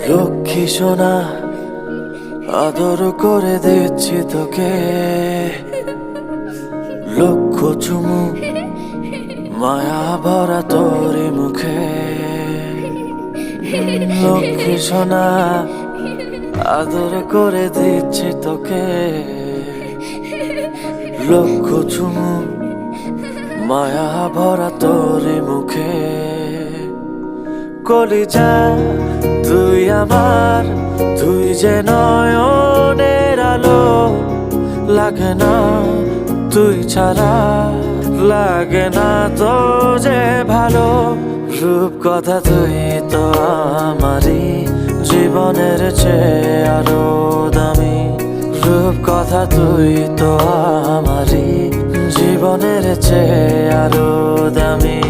লক্ষ্মী সোনা আদর করে দিচ্ছি তোকে, লক্ষ চুমু মায়া ভরা তোর মুখে। লক্ষ্মী সোনা আদর করে দিচ্ছি তোকে, লক্ষ চুমু মায়া ভরা তোর মুখে। কলিজা তুই আমার, তুই যে নয়নের আলো, লাগে না তুই ছাড়া, লাগে না তো যে ভালো। রূপ কথা তুই তো আমারই জীবনের চেয়ে আরো দামি, রূপ কথা তুই তো আমারই জীবনের চেয়ে আরো দামি।